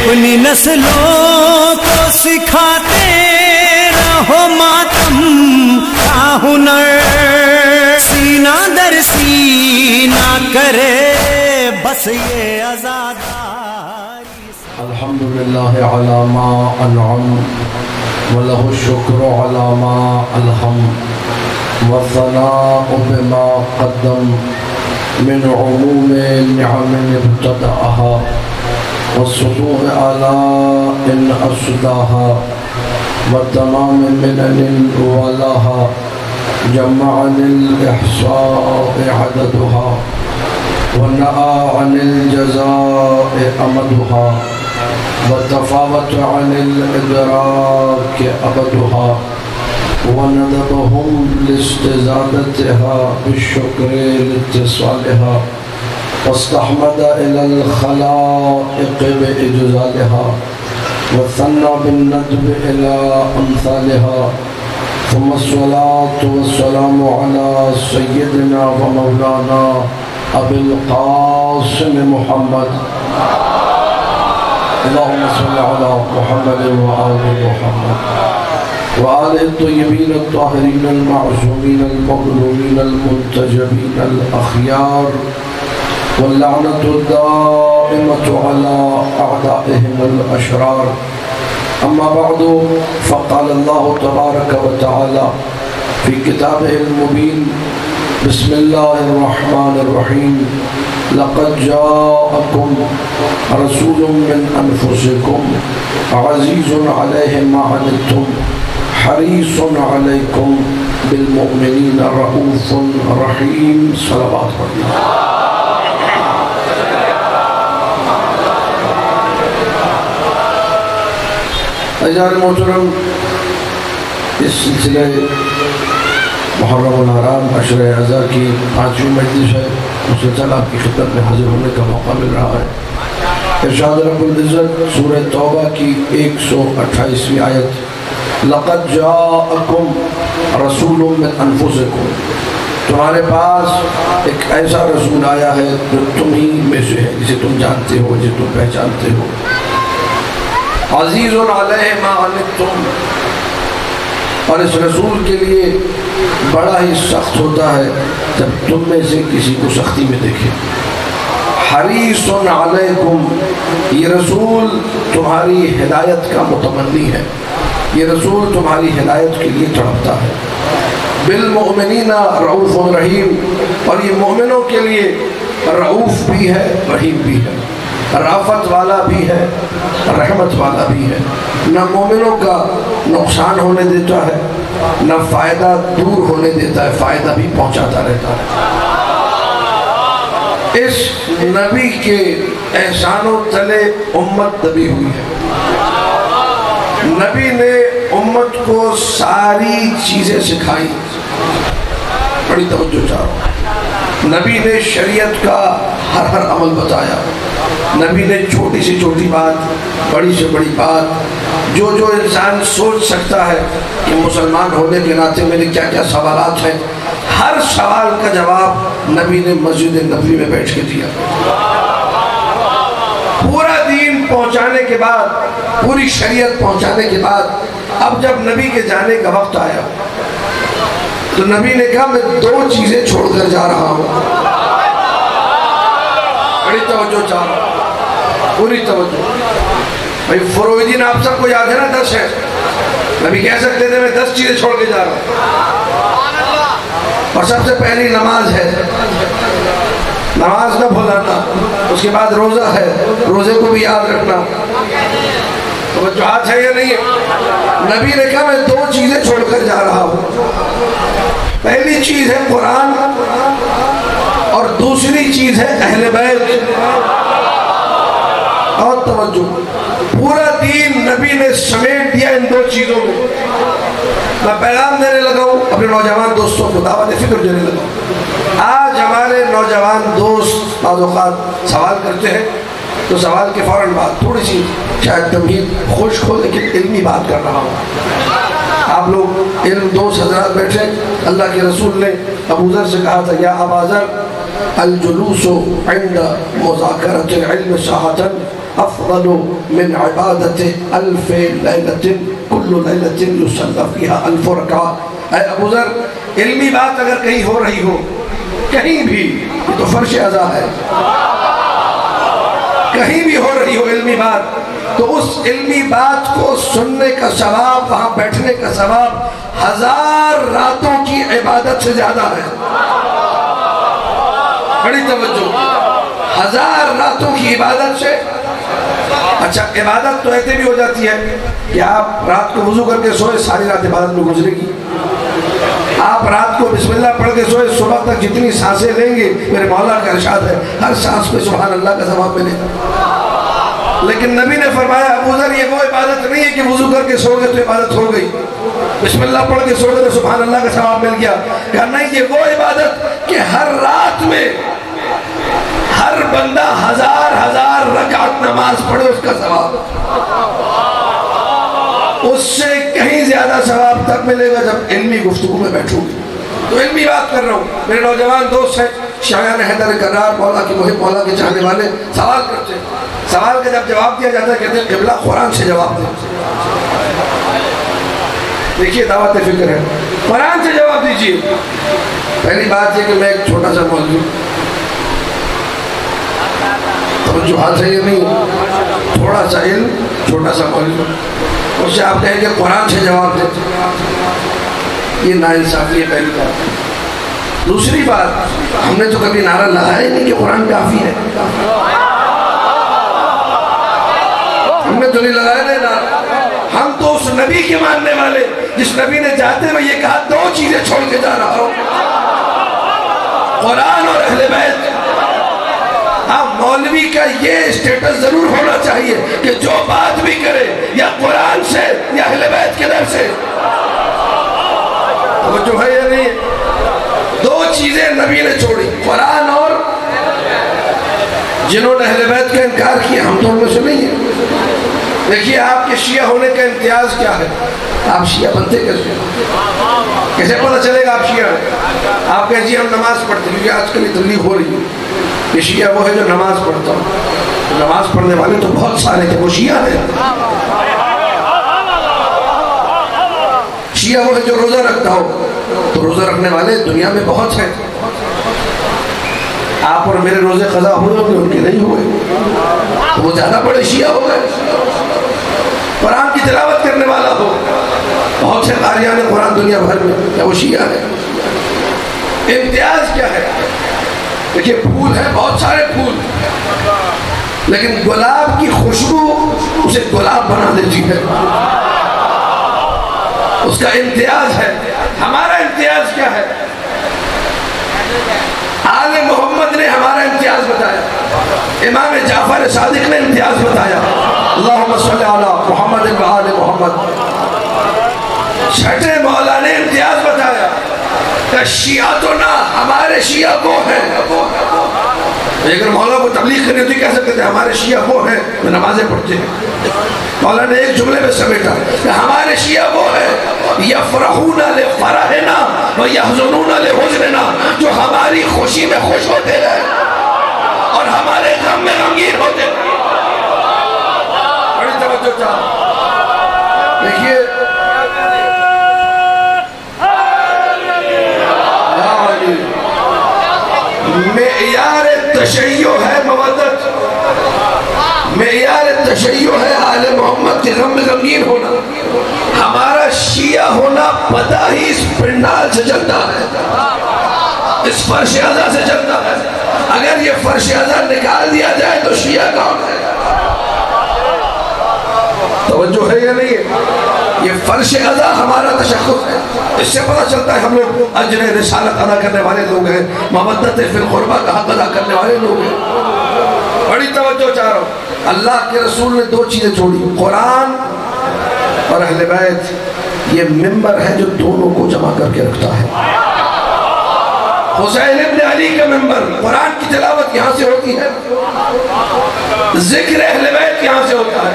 اپنی نسلوں کو سکھاتے رہو ماتم کا ہنر، سینہ در سینہ کرے بس یہ عزاداری۔ الحمدللہ علی ما انعم وله الشکر علی ما الہم والثناء بما قدم من عموم نعم ابتدأها والسطوع آلاء أسداها والتمام منن ولاها جمعني الإحصاء عددها والنأى عن الجزاء أمدها والتفاوت عن الإدراك أبدها وندبهم لاستزادتها بالشكر لاتصالها واستحمد إلى الخلائق بإجزالها وثنى بالندب إلى أمثالها ثم الصلاة والسلام على سيدنا ومولانا أبي القاسم محمد اللهم صل على محمد وآل محمد وآل الطيبين الطاهرين المعصومين المظلومين المنتجبين الأخيار واللعنة الدائمة على أعدائهم الأشرار. أما بعد فقال الله تبارك وتعالى في كتابه المبين بسم الله الرحمن الرحيم لقد جاءكم رسول من أنفسكم عزيز عليه ما عنتم حريص عليكم بالمؤمنين رؤوف رحيم. صلوات الله. عزیزان محترم، اس سلسلے محرم الحرام عشر اعضاء کی 5ویں مجلس ہے، مسلسل آپ کی خدمت میں حاضر ہونے کا موقع مل رہا ہے۔ ارشاد رب العزت سورہ توبہ کی 128ویں آیت لقد جاءکم رسول من انفسکم، تمہارے پاس ایک ایسا رسول آیا ہے جو تم ہی میں سے ہے، جسے تم جانتے ہو، جسے تم پہچانتے ہو۔ عزیز علیہ ما عنتم، اور اس رسول کے لیے بڑا ہی سخت ہوتا ہے جب تم میں سے کسی کو سختی میں دیکھے۔ حریص علیکم، یہ رسول تمہاری ہدایت کا متمنی ہے، یہ رسول تمہاری ہدایت کے لیے تڑپتا ہے۔ بالمؤمنین رؤوف رحیم، اور یہ مومنوں کے لیے رؤوف بھی ہے، رحیم بھی ہے، رافت والا بھی ہے، رحمت والا بھی ہے۔ نہ مومنوں کا نقصان ہونے دیتا ہے، نہ فائدہ دور ہونے دیتا ہے، فائدہ بھی پہنچاتا رہتا ہے۔ اس نبی کے احسانوں تلے امت دبی ہوئی ہے۔ نبی نے امت کو ساری چیزیں سکھائی، بڑی توجہ چاہو۔ نبی نے شریعت کا ہر عمل بتایا، نبی نے چھوٹی سے چھوٹی بات، بڑی سے بڑی بات، جو انسان سوچ سکتا ہے کہ مسلمان ہونے کے ناطے میرے کیا کیا سوالات ہیں، ہر سوال کا جواب نبی نے مسجد نبوی میں بیٹھ کے دیا۔ پورا دین پہنچانے کے بعد، پوری شریعت پہنچانے کے بعد، اب جب نبی کے جانے کا وقت آیا تو نبی نے کہا میں 2 چیزیں چھوڑ کر جا رہا ہوں۔ بڑی توجہ چاہو، پوری توجہ۔ بھائی فرویدین آپ سب کو یاد ہے نا 10 ہے، نبی کہہ سکتے تھے میں 10 چیزیں چھوڑ کے جا رہا ہوں، اور سب سے پہلی نماز ہے، نماز نہ بھولانا، اس کے بعد روزہ ہے، روزے کو بھی یاد رکھنا۔ توجہات ہے یا نہیں ہے؟ نبی نے کہا میں 2 چیزیں چھوڑ کر جا رہا ہوں، پہلی چیز ہے قرآن، اور دوسری چیز ہے اہل بیت۔ اور توجہ، پورا دین نبی نے سمیٹ دیا ان 2 چیزوں میں۔ میں پیغام دینے لگا ہوں اپنے نوجوان دوستوں کو، دعوت فکر دینے لگا ہوں۔ آج ہمارے نوجوان دوست بعض اوقات سوال کرتے ہیں تو سوال کے فوراً بعد تھوڑی سی شاید تمہید خشک ہو، لیکن علمی بات کر رہا ہوں۔ آپ لوگ علم دوست حضرات بیٹھے، اللہ کے رسول نے ابو ذر سے کہا تھا یا ابا ذر الجلوس عند مذاکرۃ العلم ساعۃ افضل من عبادت الف لیلۃ کل لیلۃ یصلی فیہا الف رکعۃ۔ اے ابو ذر، علمی بات اگر کہیں ہو رہی ہو، کہیں بھی، یہ تو فرش اذا ہے، کہیں بھی ہو رہی ہو علمی بات، تو اس علمی بات کو سننے کا ثواب، وہاں بیٹھنے کا ثواب 1000 راتوں کی عبادت سے زیادہ ہے۔ بڑی توجہ، 1000 راتوں کی عبادت سے۔ اچھا، عبادت تو ایسے بھی ہو جاتی ہے کہ آپ رات کو وضو کر کے سوئے، ساری رات عبادت میں گزرے گی۔ آپ رات کو بسم اللہ پڑھ کے سوئے، صبح تک جتنی سانسیں لیں گے، میرے مولا کا ارشاد ہے ہر سانس پہ سبحان اللہ کا ثواب ملے گا۔ لیکن نبی نے فرمایا ابو ذر، یہ وہ عبادت نہیں ہے کہ وضو کر کے سو گئے تو عبادت ہو گئی، بسم اللہ پڑھ کے سو گئے تو سبحان اللہ کا ثواب مل گیا۔ کہا نہیں، یہ وہ عبادت کہ ہر رات میں ہر بندہ 1000 رکعت نماز پڑھے، اس کا ثواب اس سے کہیں زیادہ ثواب تک ملے گا جب علمی گفتگو میں بیٹھوں گی۔ تو علمی بات کر رہا ہوں، میرے نوجوان دوست ہیں شایان حیدر کرار، مولا کی محب، مولا کے چاہنے والے، سوال کرتے ہیں، سوال کا جب جواب دیا جاتا ہے کہتے ہیں قبلہ قرآن سے جواب دیں۔ دیکھیے دعوت فکر ہے، قرآن سے جواب دیجیے۔ پہلی بات یہ کہ میں ایک چھوٹا سا مولوی، توجہات ہے یہ نہیں، تھوڑا سا علم، چھوٹا سا مولوی، اس سے آپ کہیں کہ قرآن سے جواب دیتے، یہ ناانصافی ہے پہلی بات۔ دوسری بات، ہم نے تو کبھی نعرہ لگایا ہی نہیں کہ قرآن کافی ہے، ہم نے تو نہیں لگایا نہیں نعرہ۔ ہم تو اس نبی کے ماننے والے جس نبی نے جاتے ہوئے یہ کہا 2 چیزیں چھوڑ کے جا رہا ہوں، قرآن اور اہل بیت۔ اب مولوی کا یہ سٹیٹس ضرور ہونا چاہیے کہ جو بات بھی کرے یا قرآن سے یا اہل بیت کے در سے، وہ جو ہے یا نہیں، 2 چیزیں نبی نے چھوڑی، قرآن اور جنہوں نے اہل بیت کا انکار کیا، ہم تو ان میں سے نہیں ہیں۔ دیکھیے آپ کے شیعہ ہونے کا امتیاز کیا ہے، آپ شیعہ بنتے کیسے پتہ چلے گا آپ شیعہ ہیں؟ آپ کہیں جی ہم نماز پڑھتے ہیں، کیونکہ آج کل یہ تبلیغ ہو رہی ہے کہ شیعہ وہ ہے جو نماز پڑھتا ہوں۔ نماز پڑھنے والے تو بہت سارے تھے، وہ شیعہ ہیں۔ شیعہ وہ ہے جو روزہ رکھتا ہو، تو روزہ رکھنے والے دنیا میں بہت ہیں۔ آپ اور میرے روزے قضا ہوئے ہوں گے، ان کے نہیں ہوئے، تو وہ زیادہ بڑے شیعہ ہو گئے۔ قرآن کی تلاوت کرنے والا ہو، بہت سے قاریان قرآن دنیا بھر میں، کیا وہ شیعہ ہے؟ امتیاز کیا ہے؟ دیکھیے پھول ہے، بہت سارے پھول، لیکن گلاب کی خوشبو اسے گلاب بنا دیتی ہے، اس کا امتیاز ہے۔ ہمارا امتیاز کیا ہے؟ آل محمد نے ہمارا امتیاز بتایا، امام جعفر صادق نے امتیاز بتایا، اللہم صلی علی محمد و آل محمد۔ چھٹے مولا نے امتیاز بتایا کہ شیعہ تو نہ، ہمارے شیعہ وہ ہیں۔ اگر مولا کو تبلیغ کرنی ہوتی کہہ سکتے تھے ہمارے شیعہ وہ ہیں جو نمازیں پڑھتے ہیں۔ مولا نے ایک جملے میں سمیٹا کہ ہمارے شیعہ وہ ہیں یفرحون لفرحنا ویحزنون لحزننا، جو ہماری خوشی میں خوش ہوتے ہیں اور ہمارے غم میں غمگین ہوتے ہیں۔ بڑی توجہ چاہتا دیکھیے معیار تشیع ہے مودت، معیار تشیع ہے آل محمد کے غم میں غمگین ہونا۔ ہمارا شیعہ ہونا پتہ ہی اس پنڈال سے چلتا ہے، اس فرش اعضا سے چلتا ہے۔ اگر یہ فرش اعضا نکال دیا جائے تو شیعہ کون ہے؟ توجہ ہے یا نہیں ہے؟ یہ فرش اعضا ہمارا تشخص ہے، اس سے پتہ چلتا ہے ہم لوگ اجر رسالت ادا کرنے والے لوگ ہیں، مودت فی القربہ کا حق ادا کرنے والے لوگ ہیں۔ بڑی توجہ چاہ رہا ہوں، اللہ کے رسول نے 2 چیزیں چھوڑی، قرآن اور اہل بیت۔ یہ ممبر ہے جو دونوں کو جمع کر کے رکھتا ہے۔ حسین ابن علی کا ممبر، قرآن کی تلاوت یہاں سے ہوتی ہے، ذکر اہل بیت یہاں سے ہوتا ہے،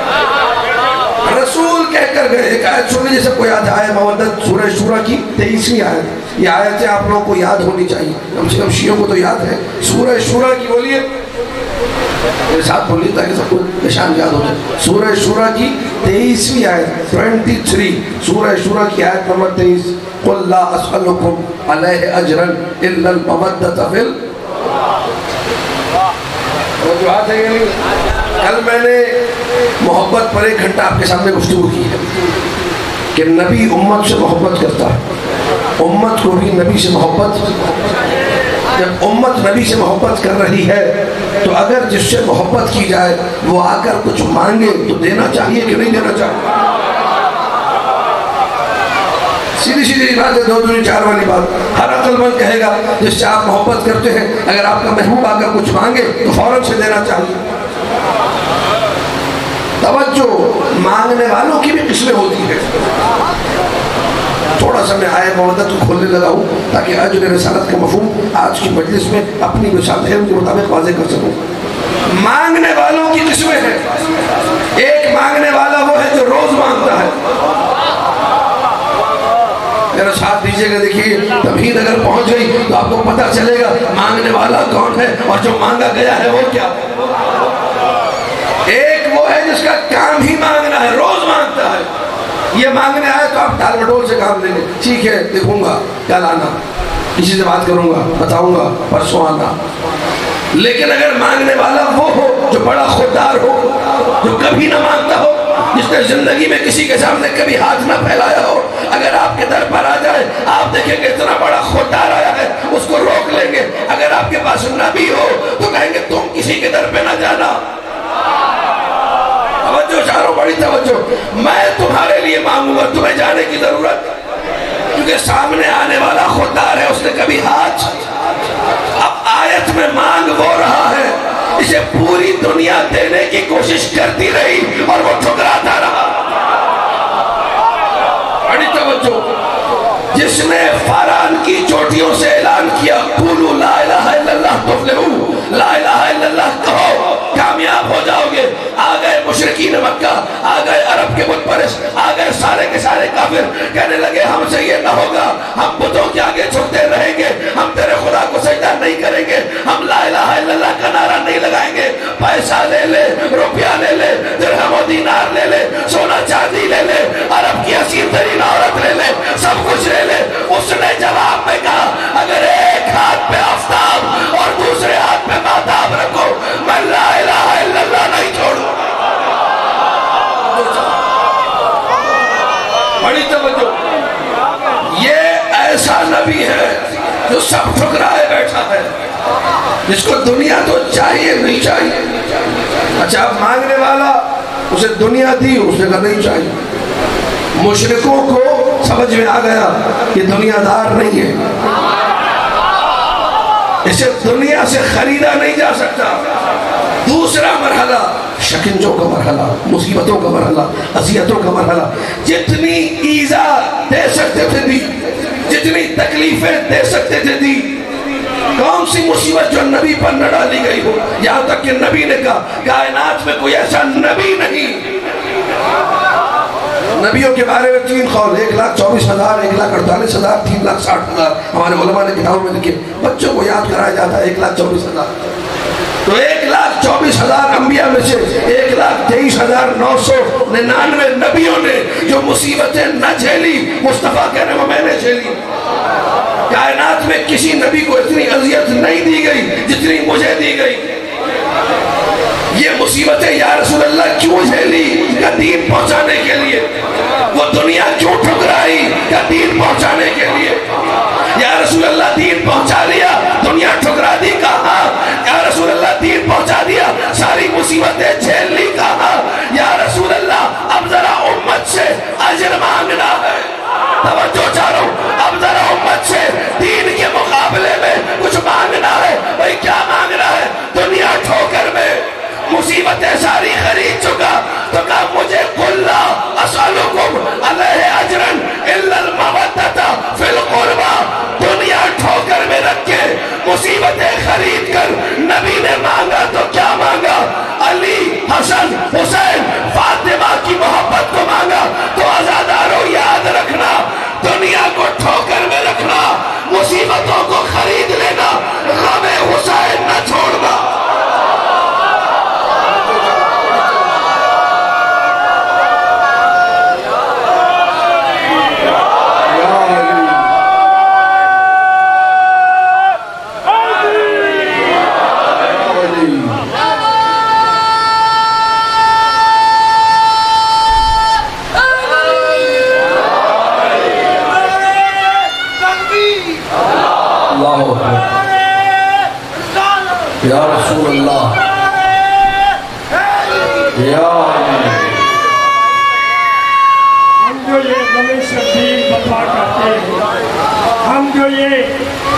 رسول کہہ کر کر گئے. ایک آیت سن لیجیے سب کو یاد ہے, مودت سورہ شورا کی 23ویں آیت. یہ آیتیں آپ لوگوں کو یاد ہونی چاہیے, کم سے کم شیعوں کو تو یاد ہے. سورہ شورا کی بولیے, میرے ساتھ بولیے تاکہ سب کو نشان یاد ہو جائے. سورہ شورا کی 23ویں آیت 23, سورہ شورا کی آیت نمبر 23. قُلْ لَا أَسْأَلُكُمْ عَلَيْهِ أَجْرًا إِلَّا الْمَوَدَّةَ فِي توجہات ہے. کل میں نے محبت پر 1 گھنٹہ آپ کے سامنے گفتگو کی ہے کہ نبی امت سے محبت کرتا ہے, امت کو بھی نبی سے محبت. جب امت نبی سے محبت کر رہی ہے تو اگر جس سے محبت کی جائے وہ آ کر کچھ مانگے تو دینا چاہیے کہ نہیں دینا چاہیے؟ سیدھی سیدھی بات ہے, 2 2 4 والی بات. ہر عقل مند کہے گا جس سے آپ محبت کرتے ہیں اگر آپ کا محبوب آ کر کچھ مانگے تو فوراً سے دینا چاہیے. توجہ, مانگنے والوں کی بھی قسمیں ہوتی ہیں. تھوڑا سا میں آئے مودت کو کھولنے لگا ہوں تاکہ اجر رسالت کا مفہوم آج کی مجلس میں اپنی مثال علم کے مطابق واضح کر سکوں. مانگنے والوں کی قسمیں ہیں. ایک مانگنے والا وہ ہے جو روز مانگتا ہے. میرا ساتھ دیجئے گا, دیکھیے تمہید اگر پہنچ گئی تو آپ کو پتہ چلے گا مانگنے والا کون ہے اور جو مانگا گیا ہے وہ کیا. ایک وہ ہے جس کا کام ہی مانگنا ہے, روز مانگتا ہے. یہ مانگنے آئے تو آپ ٹال مٹول سے کام لیں گے, ٹھیک ہے دیکھوں گا کل آنا, کسی سے بات کروں گا, بتاؤں گا, پرسوں آنا. لیکن اگر مانگنے والا وہ ہو جو بڑا خوددار ہو, جو کبھی نہ مانگتا ہو, جس نے زندگی میں کسی کے سامنے کبھی ہاتھ نہ پھیلایا ہو, اگر آپ کے در پر آ جائے آپ دیکھیں گے اتنا بڑا خوددار آیا ہے, اس کو روک لیں گے. اگر آپ کے پاس نبی ہو تو کہیں گے تم کسی کے در پہ نہ جانا. توجہ چاروں, بڑی توجہ. میں تمہارے لیے مانگوں گا, تمہیں جانے کی ضرورت, کیونکہ سامنے آنے والا خوددار ہے, اس نے کبھی ہاتھ. اب آیت میں مانگ وہ رہا ہے, اسے پوری دنیا دینے کی کوشش کرتی رہی اور وہ ٹھکراتا رہا. بڑی توجہ. جس نے فاران کی چوٹیوں سے اعلان کیا قولوا لا الہ الا اللہ تفلحوا, لا الہ الا اللہ کہو کامیاب ہو جاؤ گے. آ گئے مشرکین مکہ, آ گئے عرب کے بت پرست, آ گئے سارے کے سارے کافر, کہنے لگے ہم سے یہ نہ ہوگا, ہم بتوں کے آگے جھکتے رہیں گے, ہم تیرے خدا کو سجدہ نہیں کریں گے, ہم لا الہ الا اللہ کا نعرہ نہیں لگائیں گے. پیسہ لے لے, روپیہ لے لے, درہم و دینار لے لے, سونا چاندی لے لے, عرب کی حسین ترین عورت لے لے, سب کچھ لے لے. اس نے جواب میں کہا اگر ایک ہاتھ پہ آفتاب اور دوسرے ہاتھ پہ ماتاب رکھو میں لا الہ الا اللہ نہیں چھوڑوں. بڑی توجہ. یہ ایسا نبی ہے جو سب ٹھکرائے بیٹھا ہے, جس کو دنیا تو چاہیے نہیں چاہیے. اچھا اب مانگنے والا, اسے دنیا دی, اس نے کہا نہیں چاہیے. مشرکوں کو سمجھ میں آ گیا کہ دنیا دار نہیں ہے, اسے دنیا سے خریدا نہیں جا سکتا. دوسرا مرحلہ شکنجوں کا مرحلہ, مصیبتوں کا مرحلہ, اذیتوں کا مرحلہ. جتنی ایذا دے سکتے تھے دی, جتنی تکلیفیں دے سکتے تھے دی. کون سی مصیبت جو نبی پر نہ ڈالی گئی ہو, یہاں تک کہ نبی نے کہا کائنات میں کوئی ایسا نبی نہیں. نبیوں کے بارے میں 3 قول, 1,24,000, 1,48,000, 3,60,000. ہمارے علماء نے کتابوں میں لکھے, بچوں کو یاد کرایا جاتا ہے 1,24,000. تو 1,24,000 انبیاء میں سے 1,23,999 نبیوں نے جو مصیبتیں نہ جھیلی, مصطفیٰ کہنے وہ میں نے جھیلی. کائنات میں کسی نبی کو اتنی اذیت نہیں دی گئی جتنی مجھے دی گئی. یہ مصیبتیں یا رسول اللہ کیوں جھیلی, کا دین پہنچانے کے لیے. وہ دنیا کیوں ٹھکرائی, کا دین پہنچانے کے لیے. یا رسول اللہ دین پہنچا لیا, دنیا ٹھکرا دی, کہاں. یا رسول اللہ دین پہنچا دیا, ساری مصیبتیں جھیل لی, کہاں. یا رسول اللہ اب ذرا امت سے اجر مانگنا ہے. توجہ چاروں, اب ذرا امت سے دین کے مقابلے میں کچھ مانگنا ہے. بھئی کیا مانگنا ہے؟ دنیا ٹھوکر میں مصیبتیں ساری خرید چکا, تو کہا مجھے قل لا اسألکم علیہ اجرا الا المودۃ فی القربى. دنیا ٹھوکر میں رکھ کے مصیبتیں خرید کر نبی نے مانگا تو کیا مانگا؟ علی, حسن,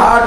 8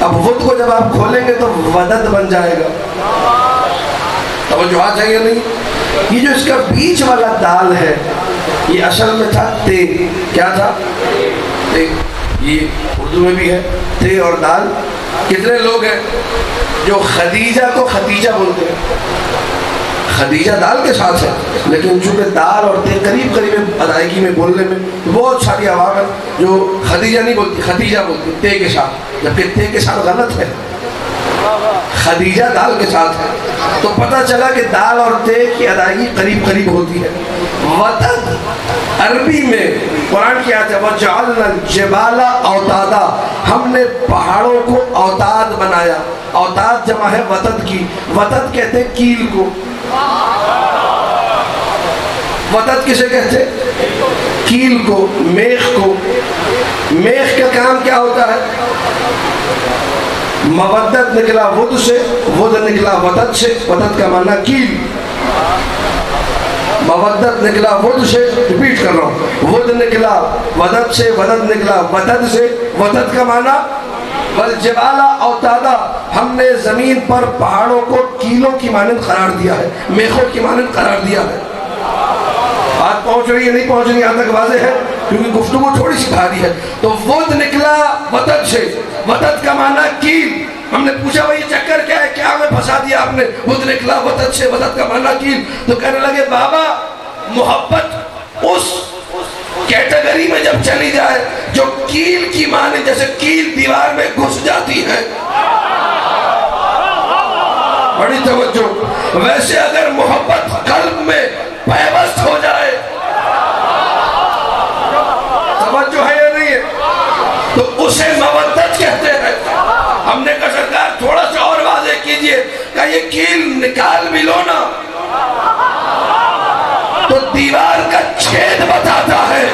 اب ود کو جب آپ کھولیں گے تو ودد بن جائے گا. توجہ چاہیے نہیں. یہ جو اس کا بیچ والا دال ہے یہ اصل میں تھا تے. کیا تھا؟ تے. یہ اردو میں بھی ہے تے اور دال. کتنے لوگ ہیں جو خدیجہ کو ختیجہ بولتے ہیں؟ خدیجہ دال کے ساتھ ہے لیکن چونکہ دال اور تے قریب قریب ادائیگی میں بولنے میں بہت ساری عوام ہے جو خدیجہ نہیں بولتی ختیجہ بولتی تے کے ساتھ، جبکہ تے کے ساتھ غلط ہے، خدیجہ دال کے ساتھ ہے. تو پتہ چلا کہ دال اور تے کی ادائیگی قریب قریب ہوتی ہے. وطد عربی میں قرآن کی آیت ہے وَجَعَلْنَا الْجِبَالَ أَوْتَادًا، ہم نے پہاڑوں کو اوتاد بنایا. اوتاد جمع ہے وطد کی. وطد کہتے ہیں کیل کو. وطد کسے کہتے؟ کیل کو، میخ کو. میخ کا کام کیا ہوتا ہے؟ مودت نکلا ود سے، ود نکلا وطد سے. وطد کا معنی کیل. مودت نکلا ود سے، ریپیٹ کر رہا ہوں، ود نکلا ودد سے، ودد نکلا وطد سے. وطد کا معنی والجبال اوتادا، ہم نے زمین پر پہاڑوں کو کیلوں کی مانند قرار دیا ہے، میخوں کی مانند قرار دیا ہے. بات پہنچ رہی ہے نہیں پہنچ رہی؟ یہاں تک واضح ہے کیونکہ گفتگو تھوڑی سی بھاری ہے. تو ود نکلا وطد سے، وطد کا معنی کیل. ہم نے پوچھا بھائی چکر کیا ہے، کیا ہمیں پھنسا دیا آپ نے؟ ود نکلا وطد سے، وطد کا معنی کیل. تو کہنے لگے بابا محبت اس کیٹیگری میں جب چلی جائے جو کیل کی معنی، جیسے کیل دیوار میں گھس جاتی ہے، بڑی توجہ، ویسے اگر محبت قلب میں پیوست ہو جائے، توجہ ہے یا نہیں ہے، تو اسے مودت کہتے ہیں. ہم نے کہا سرکار تھوڑا سا اور واضح کیجئے. کہ یہ کیل نکال بھی لو نا تو دیوار کا چھید بتاتا ہے.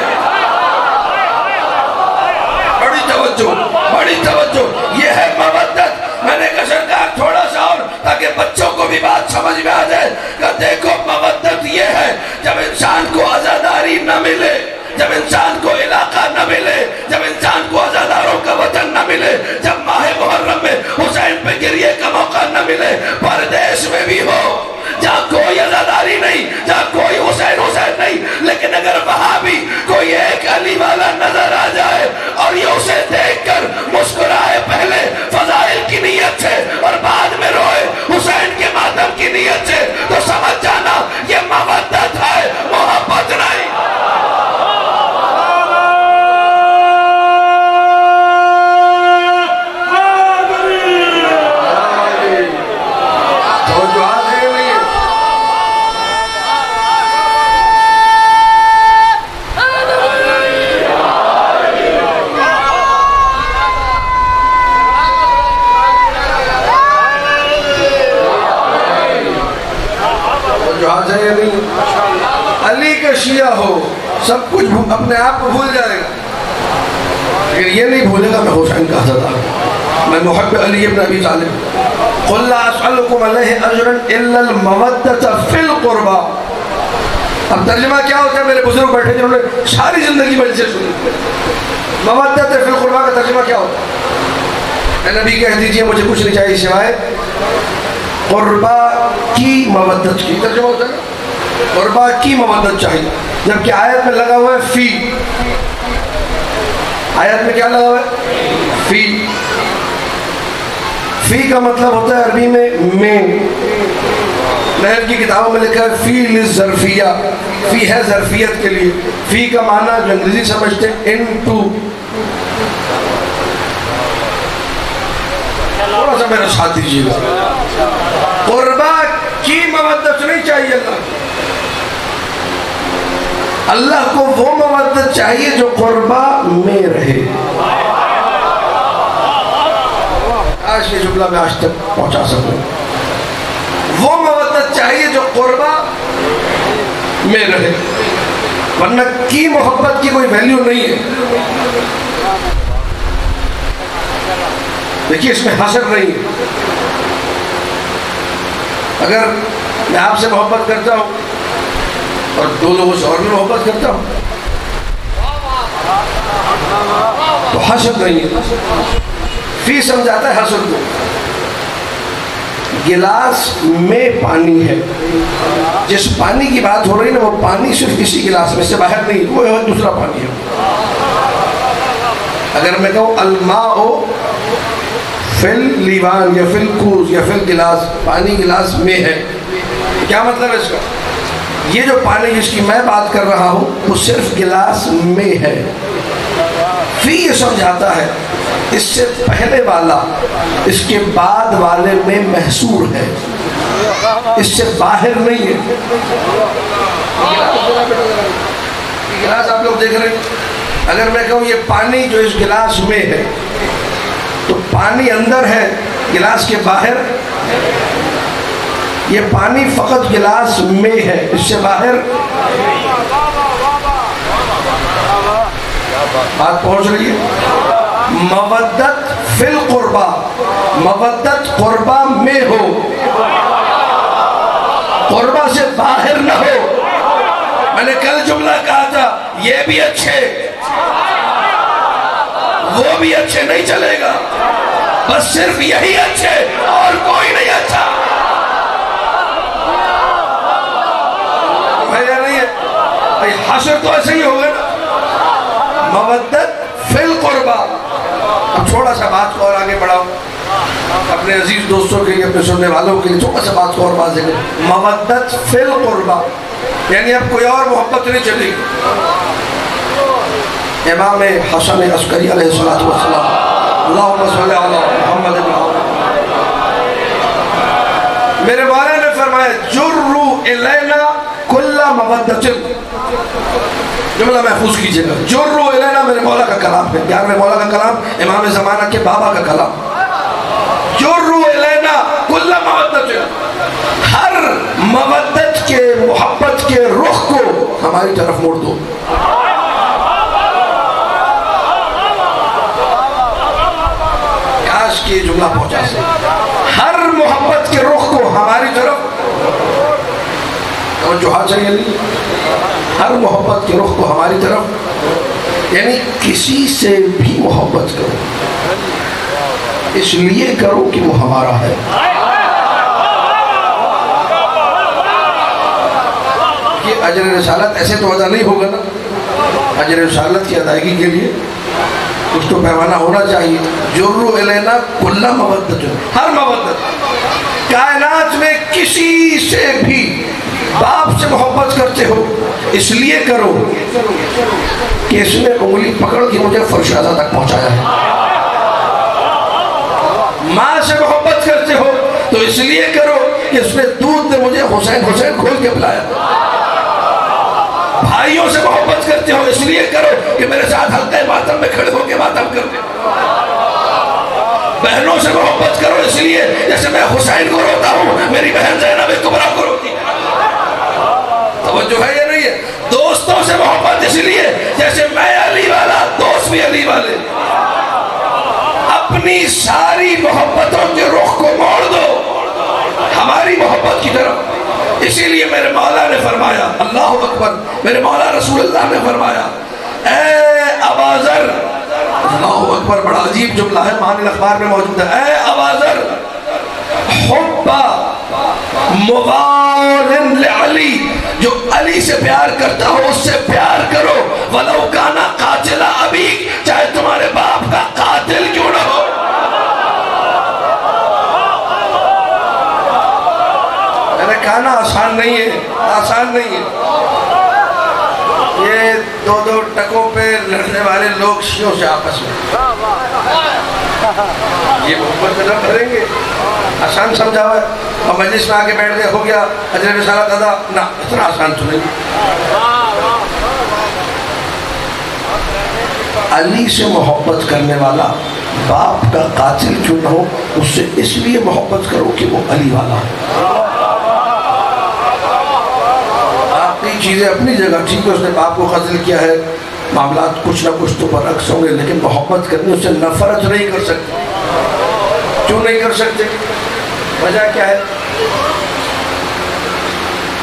بڑی توجہ، بڑی توجہ، یہ ہے مودت. میں نے کہا سرکار تھوڑا سا اور تاکہ بچوں کو بھی بات سمجھ میں آ جائے. کہ دیکھو مودت یہ ہے جب انسان کو عزاداری نہ ملے، جب انسان کو علاقہ نہ ملے، جب انسان کو عزاداروں کا وطن نہ ملے، جب ماہ محرم میں حسین پہ گریے کا موقع نہ ملے، پردیش میں بھی ہو جہاں کوئی عزاداری نہیں، جہاں کوئی حسین نہیں، لیکن اگر وہاں بھی کوئی ایک علی والا نظر آ جائے اور یہ اسے دیکھ کر مسکرائے پہلے فضائل کی نیت سے اور بعد میں روئے حسین کے ماتم کی نیت سے، تو سمجھ جانا یہ مودت ہے، محبت نہیں. علی کا شیعہ ہو سب کچھ اپنے آپ کو بھول جائے گا، لیکن یہ نہیں بھولے گا میں حسین کا زدہ، میں محب علی ابن ابی طالب. قل لا اسألكم علیہ اجرا الا المودۃ فی القربى. اب ترجمہ کیا ہوتا ہے؟ میرے بزرگ بیٹھے جنہوں نے ساری زندگی میں سے سنی. مودۃ فی القربى کا ترجمہ کیا ہوتا ہے؟ اے نبی کہہ دیجئے مجھے کچھ نہیں چاہیے سوائے قربہ کی مودت کی. ترجمہ ہوتا ہے قربہ کی مودت چاہیے، جبکہ آیت میں لگا ہوا ہے فی. آیت میں کیا لگا ہوا ہے؟ فی. فی کا مطلب ہوتا ہے عربی میں نحو کی کتابوں میں لکھا ہے فی للظرفیہ. فی ہے ظرفیت کے لیے. فی کا معنی جو انگریزی سمجھتے ہیں انٹو. تھوڑا سا میرا ساتھ دیجیے گا. قربہ کی مودت نہیں چاہیے اللہ کو وہ مودت چاہیے جو قربہ میں رہے. آج یہ جملہ میں آج تک پہنچا سکوں. وہ مودت چاہیے جو قربہ میں رہے، ورنہ کی محبت کی کوئی ویلیو نہیں ہے. دیکھیے اس میں حسد نہیں ہے. اگر میں آپ سے محبت کرتا ہوں اور دو لوگوں سے اور بھی محبت کرتا ہوں تو حسد نہیں ہے. فی سمجھاتا ہے حسر کو. گلاس میں پانی ہے. جس پانی کی بات ہو رہی ہے نا وہ پانی صرف اسی گلاس میں سے باہر نہیں, وہ دوسرا پانی ہے. اگر میں کہوں الماء فل لیوان یا فل کوز یا فل گلاس, پانی گلاس میں ہے, کیا مطلب ہے اس کا؟ یہ جو پانی جس کی میں بات کر رہا ہوں وہ صرف گلاس میں ہے. فی یہ سمجھاتا ہے اس سے پہلے والا اس کے بعد والے میں محصور ہے, اس سے باہر نہیں ہے. گلاس آپ لوگ دیکھ رہے ہیں, اگر میں کہوں یہ پانی جو اس گلاس میں ہے تو پانی اندر ہے, گلاس کے باہر. یہ پانی فقط گلاس میں ہے, اس سے باہر. بات پہنچ رہی ہے؟ مودت فی القربہ, مودت قربہ میں ہو, قربہ سے باہر نہ ہو. میں نے کل جملہ کہا تھا یہ بھی اچھے وہ بھی اچھے نہیں چلے گا, بس صرف یہی اچھے اور کوئی نہیں اچھا. حشر تو ایسے ہی ہوگا نا. مودت فی القربہ. اب تھوڑا سا بات کو اور آگے بڑھاؤ اپنے عزیز دوستوں کے لیے, اپنے سننے والوں کے لیے تھوڑا سا بات کو اور واضح کریں. مودت فی القربہ یعنی اب کوئی اور محبت نہیں چلے گی. امام حسن عسکری علیہ السلام, اللہم صلی علی محمد. میرے مولا نے فرمایا جروا الینا کل مودت. جملہ محفوظ کیجئے گا, جروا الینا میرے مولا کا کلام ہے, 11ویں مولا کا کلام, امام زمانہ کے بابا کا کلام. جروا الینا کل مودت, ہر مودت کے محبت کے رخ کو ہماری طرف موڑ دو. کاش کہ یہ جملہ پہنچا سے, ہر محبت کے رخ کو ہماری طرف. توجہ چاہیے نہیں, ہر محبت کے رخ کو ہماری طرف, یعنی کسی سے بھی محبت کرو اس لیے کرو کہ وہ ہمارا ہے. یہ اجر رسالت ایسے تو ادا نہیں ہوگا نا, اجر رسالت کی ادائیگی کے لیے کچھ تو پیمانہ ہونا چاہیے. جروا الینا کل مودت, ہر مودت. کائنات میں کسی سے بھی باپ سے محبت کرتے ہو اس لیے کرو کہ اس نے انگلی پکڑ کے مجھے فرشادہ تک پہنچایا ہے. ماں سے محبت کرتے ہو تو اس لیے کرو کہ اس نے دودھ نے مجھے حسین حسین کھول کے پلایا. بھائیوں سے محبت کرتے ہو اس لیے کرو کہ میرے ساتھ حلقہ ماتم میں کھڑے ہو کے ماتم کرتے. بہنوں سے محبت کرو اس لیے جیسے میں حسین کو روتا ہوں میری بہن زینب کبریٰ کو روتی ہے. توجہ ہے یا نہیں ہے؟ دوستوں سے محبت اس لیے جیسے میں علی والا دوست بھی علی والے. اپنی ساری محبتوں کے رخ کو موڑ دو ہماری محبت کی طرف. اسی لیے میرے مولا نے فرمایا, اللہ اکبر, میرے مولا رسول اللہ نے فرمایا اے ابا ذر, اللہ اکبر, بڑا عجیب جملہ ہے, معانی الاخبار میں موجود ہے. اے ابا ذر حب موال لعلی, جو علی سے پیار کرتا ہو اس سے پیار کرو, ولو کانا قاتل ابیک, چاہے تمہارے باپ کا قاتل کیوں نہ ہو. میں نے کہنا آسان نہیں ہے, آسان نہیں ہے. یہ دو دو ٹکوں پہ لڑنے والے لوگ شیعوں سے آپس میں یہ محبت نہ کریں گے. آسان سمجھا ہوا ہے, اور مجلس میں آگے بیٹھ گئے ہو گیا اجر رسالت ادا, نہ اتنا آسان تو نہیں. علی سے محبت کرنے والا باپ کا قاتل کیوں نہ ہو اس سے اس لیے محبت کرو کہ وہ علی والا ہے. باقی چیزیں اپنی جگہ ٹھیک ہے, اس نے باپ کو قتل کیا ہے, معاملات کچھ نہ کچھ تو برعکس ہوں گے, لیکن محبت کرنے اس سے نفرت نہیں کر سکتے. کیوں نہیں کر سکتے؟ وجہ کیا ہے؟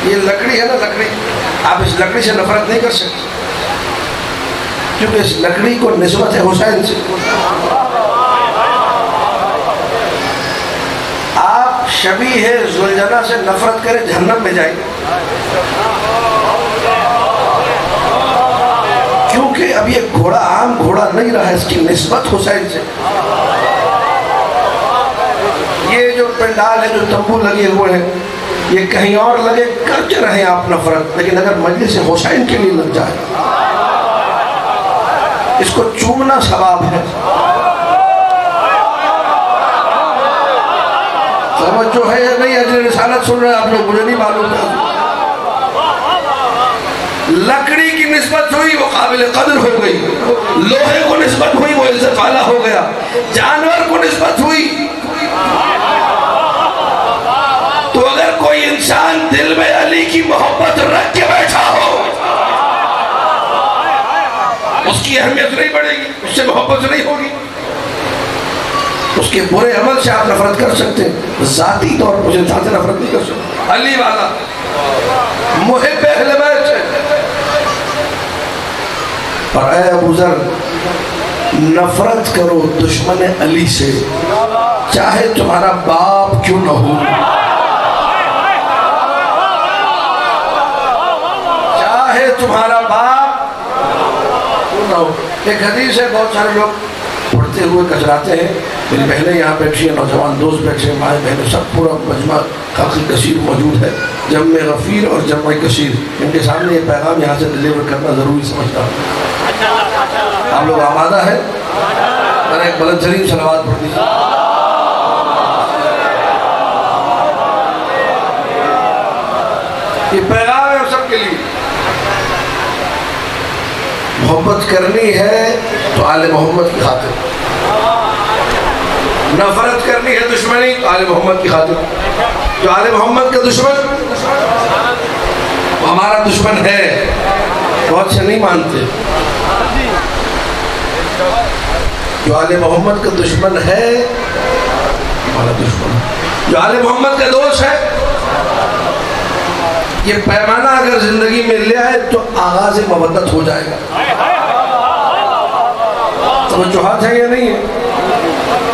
یہ لکڑی ہے نا, لکڑی, آپ اس لکڑی سے نفرت نہیں کر سکتے کیونکہ اس لکڑی کو نسبت ہے حسین سے. شبیہ ذوالجناح سے نفرت کرے جہنم میں جائے گا، کیونکہ اب یہ گھوڑا عام گھوڑا نہیں رہا، اس کی نسبت حسین سے. یہ جو پنڈال ہے، جو تمبو لگے ہوئے ہیں، یہ کہیں اور لگے کرتے رہیں آپ نفرت، لیکن اگر مجلس حسین کے لیے لگ جائے اس کو چومنا ثواب ہے. توجہ ہے یا نہیں؟ اجر رسالت سن رہے ہیں آپ لوگ؟ مجھے نہیں معلوم تھا. لکڑی کی نسبت ہوئی وہ قابل قدر ہو گئی، لوہے کو نسبت ہوئی وہ عزت والا ہو گیا، جانور کو نسبت ہوئی. تو اگر کوئی انسان دل میں علی کی محبت رکھ کے بیٹھا ہو، اس کی اہمیت نہیں بڑھے گی، اس سے محبت نہیں ہوگی. اس کے برے عمل سے آپ نفرت کر سکتے ہیں، ذاتی طور پر انسان سے نفرت نہیں کر سکتے. علی والا محب اہل بیت ہے. اور اے ابو ذر، نفرت کرو دشمن علی سے، چاہے تمہارا باپ کیوں نہ ہو، چاہے تمہارا باپ کیوں نہ ہو. ایک حدیث ہے، بہت سارے لوگ پڑھتے ہوئے کچراتے ہیں. میری بہنیں یہاں بیٹھی ہیں، نوجوان دوست بیٹھے ہیں، مائیں بہنیں، سب پورا مجمع خلق کثیر موجود ہے، جمع غفیر اور جمع کثیر. ان کے سامنے یہ پیغام یہاں سے ڈیلیور کرنا ضروری سمجھتا ہوں. آپ لوگ آمادہ ہیں؟ ذرا ایک بلند ترین صلوات پڑھ دیجیے. یہ پیغام ہے سب کے لیے. محبت کرنی ہے تو آل محمد کی خاطر، نفرت کرنی ہے دشمنی تو آل محمد کی خاطر. جو آل محمد کا دشمن وہ ہمارا دشمن ہے، بہت سے نہیں مانتے. جو آل محمد کا دشمن ہے ہمارا دشمن، جو آل محمد کا دوست ہے. یہ پیمانہ اگر زندگی میں لے آئے تو آغاز مودت ہو جائے گا. توجہات ہے یا نہیں ہے؟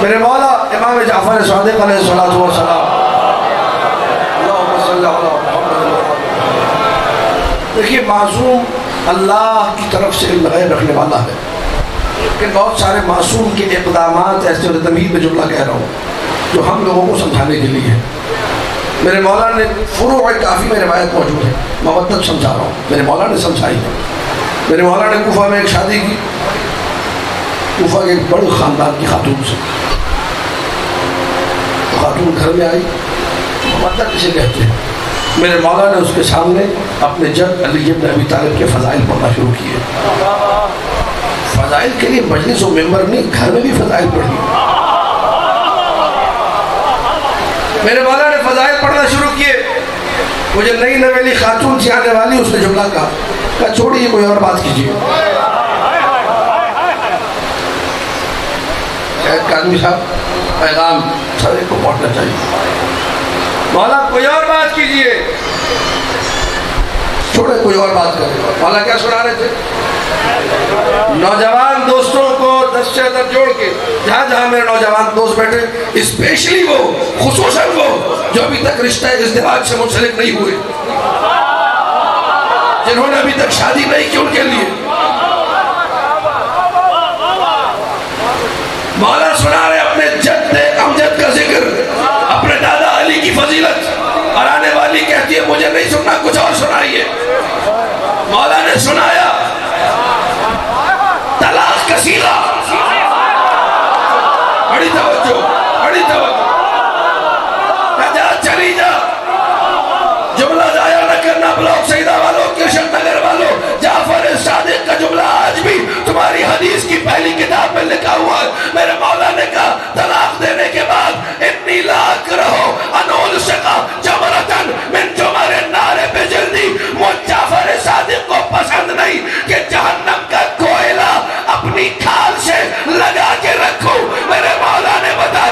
میرے مولا امام جعفر صادق علیہ السلام، اللہم صلی علی محمد. دیکھیے معصوم اللہ کی طرف سے علم غیب رکھنے والا ہے، لیکن بہت سارے معصوم کے اقدامات ایسے اور تمہید میں جملہ کہہ رہا ہوں جو ہم لوگوں کو سمجھانے کے لیے ہے. میرے مولا نے فروع کافی میں روایت موجود ہے، مودت سمجھا رہا ہوں، میرے مولا نے سمجھائی ہے. میرے مولا نے کوفہ میں ایک شادی کی، کوفہ کے ایک بڑے خاندان کی خاتون سے. خاتون گھر میں آئی، مودت کسے کہتے ہیں. میرے مولا نے اس کے سامنے اپنے جد علی بن ابی طالب کے فضائل پڑھنا شروع کیے. فضائل کے لیے مجلس و ممبر نہیں، گھر میں بھی فضائل پڑھی. میرے مولا نے فضائل پڑھنا شروع کیے. مجھے نئی نویلی خاتون سے آنے والی اس نے جملہ کہا چھوڑیے کوئی اور بات کیجیے. شاید قادمی صاحب پیغام سارے کو پہنچنا چاہیے. مولا کوئی اور بات کیجیے. چھوڑے کوئی اور بات کرے. مولا کیا سنا رہے تھے؟ نوجوان دوستوں کو دست سے ادب جوڑ کے، جہاں جہاں میرے نوجوان دوست بیٹھے، اسپیشلی وہ، خصوصاً وہ جو ابھی تک رشتہ ازدواج سے منسلک نہیں ہوئے، جنہوں نے ابھی تک شادی نہیں کی، ان کے لیے مولا سنا رہے اپنے جد امجد کا ذکر، اپنے دادا علی کی فضیلت. اور آنے والی کہتی ہے مجھے نہیں سننا، کچھ اور سنائیے. مولا نے سنایا طلاق کا صیغہ. بڑی توجہ، بڑی توجہ. جا چلی جا، جملہ ضائع نہ کرنا. بلاک سیدہ والوں، کرشن نگر والوں، جعفر صادق کا جملہ آج بھی تمہاری حدیث کی پہلی کتاب میں لکھا ہوا ہے. میرے مولا نے کہا طلاق دینے کے بعد اتنی لاکھ رہو انول سقا جمرتن من جمر نار پہ جلدی. مجھ جعفر صادق کو پسند نہیں کہ جہنم کا کوئلہ اپنی کھال سے لگا کے رکھو. میرے مولا نے بتا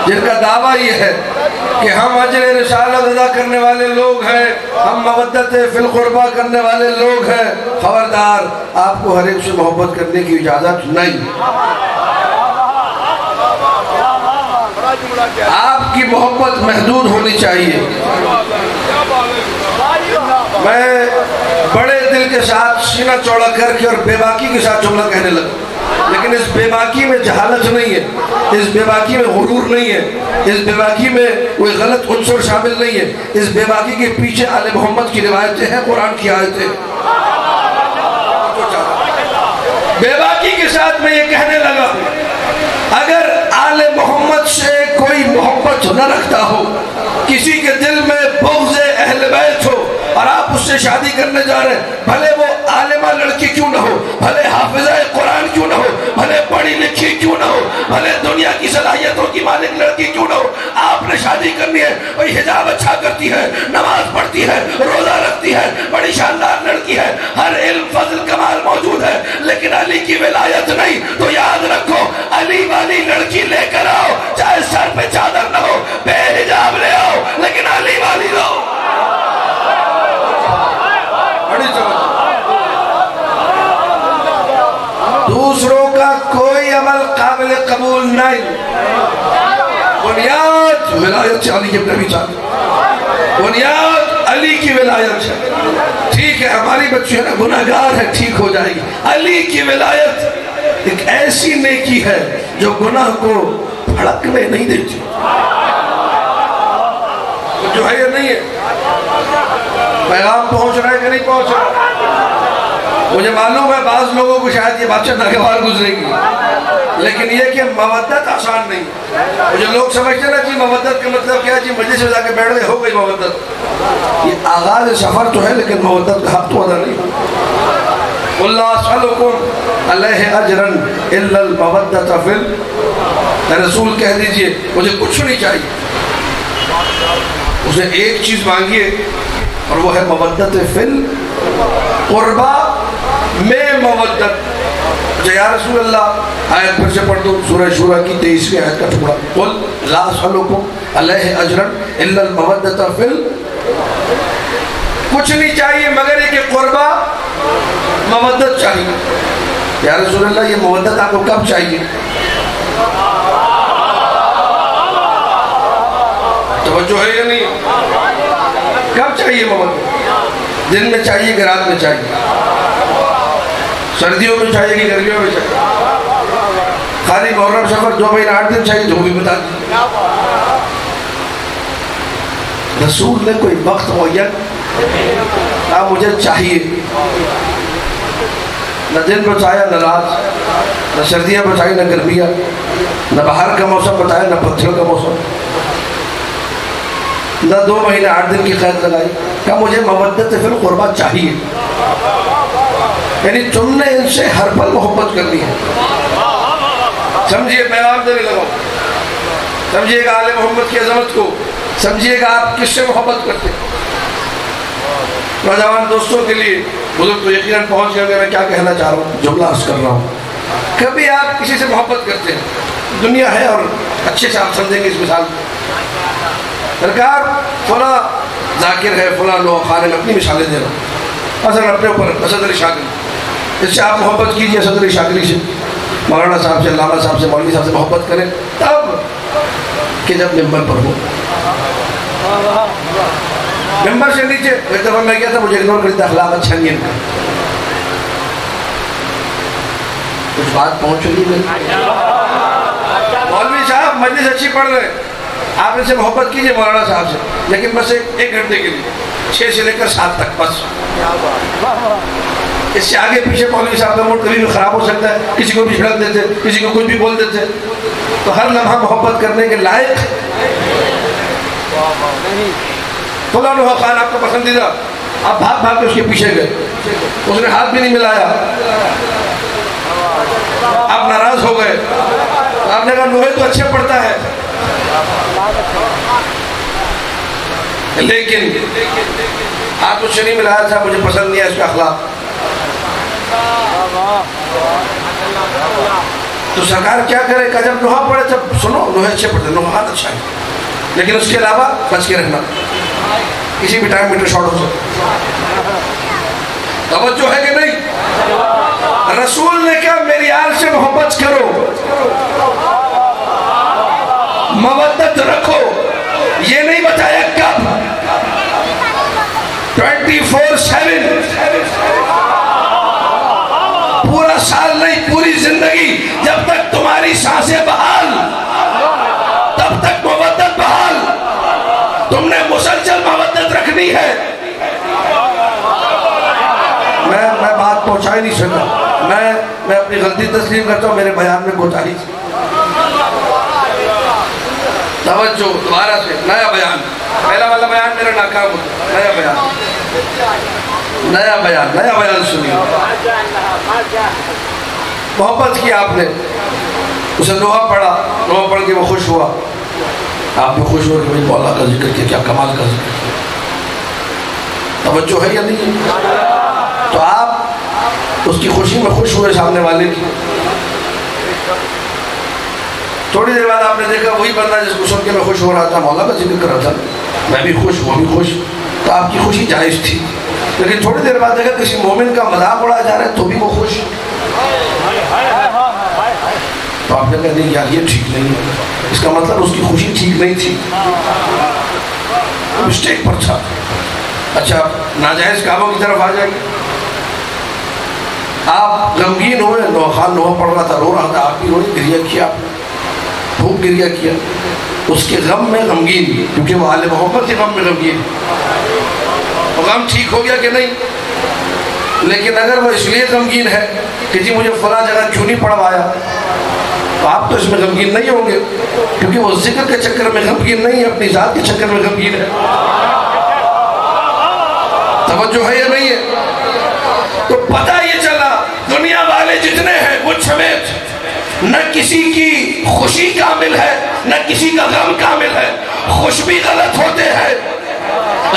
جن کا دعویٰ یہ ہے کہ ہم اجر رسالت ادا کرنے والے لوگ ہیں، ہم مودت فی القربہ کرنے والے لوگ ہیں، خبردار آپ کو ہر ایک سے محبت کرنے کی اجازت نہیں۔ آپ کی محبت محدود ہونی چاہیے۔ میں بڑے دل کے ساتھ سینہ چوڑا کر کے اور بے باکی کے ساتھ جملہ کہنے لگا، لیکن اس بے باکی میں جہالت نہیں ہے، اس بے باکی میں غرور نہیں ہے، اس بے باکی میں کوئی غلط عنصر شامل نہیں ہے، اس بے باکی کے پیچھے آل محمد کی روایتیں ہیں، قرآن کی آیتیں ہیں۔ بے باکی کے ساتھ میں یہ کہنے لگا، اگر آل محمد سے کوئی محبت نہ رکھتا ہو، کسی کے دل میں بغض اہل بیت ہو اور آپ اس سے شادی کرنے جا رہے ہیں، بھلے وہ عالمہ لڑکی کیوں نہ ہو، بھلے حافظہ قرآن کیوں نہ ہو، بھلے پڑھی لکھی کیوں نہ ہو، بھلے دنیا کی صلاحیتوں کی مالک لڑکی کیوں نہ ہو، آپ نے شادی کرنی ہے، وہی حجاب اچھا کرتی ہے، نماز پڑھتی ہے، روزہ رکھتی ہے، بڑی شاندار لڑکی ہے، ہر علم فضل کمال موجود ہے، لیکن علی کی ولایت نہیں، تو یاد رکھو علی والی لڑکی لے کر آؤ، چاہے سر پہ چادر نہ ہو، بے حجاب لے آؤ، لیکن علی والی لو۔ دوسروں کا کوئی عمل قابل قبول نہیں، بنیاد ولایت سے علی ابن ابی طالب، بنیاد علی کی ولایت ہے۔ ٹھیک ہے ہماری بچی ہے نا گناہگار ہے، ٹھیک ہو جائے گی، علی کی ولایت ایک ایسی نیکی ہے جو گناہ کو پھڑکنے نہیں دیتی، جو ہے یہ نہیں ہے۔ پیغام پہنچ رہا ہے کہ نہیں پہنچ رہا؟ مجھے معلوم ہے بعض لوگوں کو شاید یہ بات ناگوار گزرے گی، لیکن یہ کہ مودت آسان نہیں۔ مجھے لوگ سمجھتے ہیں نا جی مودت کا مطلب کیا ہے، جی مجلس میں جا کے بیٹھ گئے ہو گئی مودت۔ یہ آغاز سفر تو ہے لیکن مودت کا حق تو ادا نہیں۔ قُلْ لَا أَسْأَلُكُمْ عَلَيْهِ أَجْرًا إِلَّا الْمَوَدَّةَ فِي اے رسول کہہ دیجئے مجھے کچھ نہیں چاہیے، اسے ایک چیز مانگیے اور وہ ہے مودت فی القربہ میں مودت۔ اچھا یا رسول اللہ آیت پھر سے پڑھ دو، سورہ شورہ کی 23ویں آیت کا ٹکڑا، قُلْ لَا أَسْأَلُكُمْ عَلَيْهِ أَجْرًا إِلَّا الْمَوَدَّةَ فِي کچھ نہیں چاہیے مگر یہ کہ قربہ مودت چاہیے۔ یا رسول اللہ یہ مودت آپ کو کب چاہیے؟ توجہ ہے یا نہیں؟ کب چاہیے مودت؟ دن میں چاہیے کہ رات میں چاہیے؟ سردیوں میں چاہیے کہ گرمیوں میں چاہیے؟ خالی محرم سفر 2 مہینہ 8 دن چاہیے تو بھی بتا دیجیے۔ رسول نے کوئی وقت معین نہ مجھے چاہیے، نہ دن بتایا نہ رات، نہ سردیاں بتائی نہ گرمیاں، نہ باہر کا موسم بتایا نہ پتھروں کا موسم، نہ 2 مہینہ 8 دن کی قید لگائی، کہ مجھے مودت فی القربہ چاہیے، یعنی تم نے ان سے ہر پل محبت کرنی ہے۔ سمجھئے پیغام دینے لگا، سمجھئے گا آل محمد کی عظمت کو، سمجھئے گا آپ کس سے محبت کرتے ہیں۔ نوجوان دوستوں کے لیے بزرگ تو یقیناً پہنچ گئے، میں کیا کہنا چاہ رہا ہوں، جملہ عرض کر رہا ہوں۔ کبھی آپ کسی سے محبت کرتے ہیں، دنیا ہے اور اچھے سے آپ سمجھیں گے اس مثال میں، سرکار فلاں ذاکر ہے، فلاں لوگ خان، اپنی مثالیں دے رہا ہوں، اصل اپنے اوپر اسد علی شاگری، اس سے آپ محبت کیجئے، اسد علی شاگری سے، مولانا صاحب سے، علامہ صاحب سے، مولوی صاحب سے محبت کریں تب کہ جب ممبر پر ہو۔ ممبر سے نیچے ایک دفعہ میں گیا تھا، مجھے اگنور کرتا اخلاق اچھا نہیں ہے، کچھ بات پہنچ چکی ہے۔ مولوی صاحب مجلس اچھی پڑھ رہے ہیں، آپ ان سے محبت کیجئے مولانا صاحب سے، لیکن بس 1 گھنٹے کے لیے 6 سے لے کر 7 تک بس۔ اس سے آگے پیچھے مولوی صاحب کا موڈ کبھی بھی خراب ہو سکتا ہے، کسی کو بھی جھڑک دیتے، کسی کو کچھ بھی بول دیتے، تو ہر لمحہ محبت کرنے کے لائق فلاں خان آپ کا پسندیدہ، آپ بھاگ بھاگ کے اس کے پیچھے گئے، اس نے ہاتھ بھی نہیں ملایا، آپ ناراض ہو گئے، آپ نے کہا نوحے تو اچھے پڑھتا ہے، لیکن ہاتھ مجھ سے نہیں ملایا تھا، مجھے پسند نہیں ہے اس کا اخلاق۔ تو سرکار کیا کرے کہ جب نوحہ پڑھے تب سنو نوحے اچھے پڑھتے، نوحہ اچھا ہے، لیکن اس کے علاوہ بچ کے رہنا، کسی بھی ٹائم میٹر شارٹ ہو سکتا۔ توجہ ہے کہ نہیں؟ رسول نے کہا میری آل سے محبت کرو، مودت رکھو، یہ نہیں بتایا کب، 24/7 پورا سال نہیں، پوری زندگی، جب تک تمہاری سانسیں بحال تب تک مودت بحال، تم نے مسلسل مودت رکھنی ہے۔ میں بات پہنچا ہی نہیں سکا، میں اپنی غلطی تسلیم کرتا ہوں، میرے بیان میں کوتاہی تھی۔ توجہ دوبارہ سے، نیا بیان، پہلا والا بیان میرا ناکام ہوتا، نیا بیان سنیے۔ محبت کی آپ نے، اسے نوحہ پڑھ کے وہ خوش ہوا، آپ بھی خوش ہو کہ میری مولا کا ذکر کیا، کیا کمال کا ذکر کیا۔ توجہ ہے یا نہیں؟ تو آپ اس کی خوشی میں خوش ہوئے سامنے والے کی۔ تھوڑی دیر بعد آپ نے دیکھا وہی بندہ جس کو سن کے میں خوش ہو رہا تھا، مولا کا ذکر کر رہا تھا، میں بھی خوش، وہ بھی خوش، تو آپ کی خوشی جائز تھی۔ لیکن تھوڑی دیر بعد دیکھا کسی مومن کا مذاق اڑایا جا رہا ہے تو بھی وہ خوش، تو آپ نے کہا نہیں یار یہ ٹھیک نہیں ہے، اس کا مطلب اس کی خوشی ٹھیک نہیں تھی، مسٹیک پر تھا۔ اچھا ناجائز کاموں کی طرف آ جائیں گے، آپ غمگین ہوئے، خان نوحہ پڑھ رہا تھا، رو رہا تھا، آپ بھی روئے، گریہ کیا، خوب گریہ کیا، اس کے غم میں غمگین، کیونکہ وہ آل محمد کے غم میں غمگین، غم ٹھیک ہو گیا کہ نہیں؟ لیکن اگر وہ اس لیے غمگین ہے کہ جی مجھے فلاں جگہ کیوں نہیں پڑھوایا، تو آپ تو اس میں غمگین نہیں ہوں گے، کیونکہ وہ ذکر کے چکر میں غمگین نہیں ہے، اپنی ذات کے چکر میں غمگین ہے۔ توجہ ہے یا نہیں ہے؟ تو پتہ یہ چلا دنیا والے جتنے ہیں مجھ سمیت نہ کسی کی خوشی کامل ہے نہ کسی کا غم کامل ہے، خوش بھی غلط ہوتے ہیں،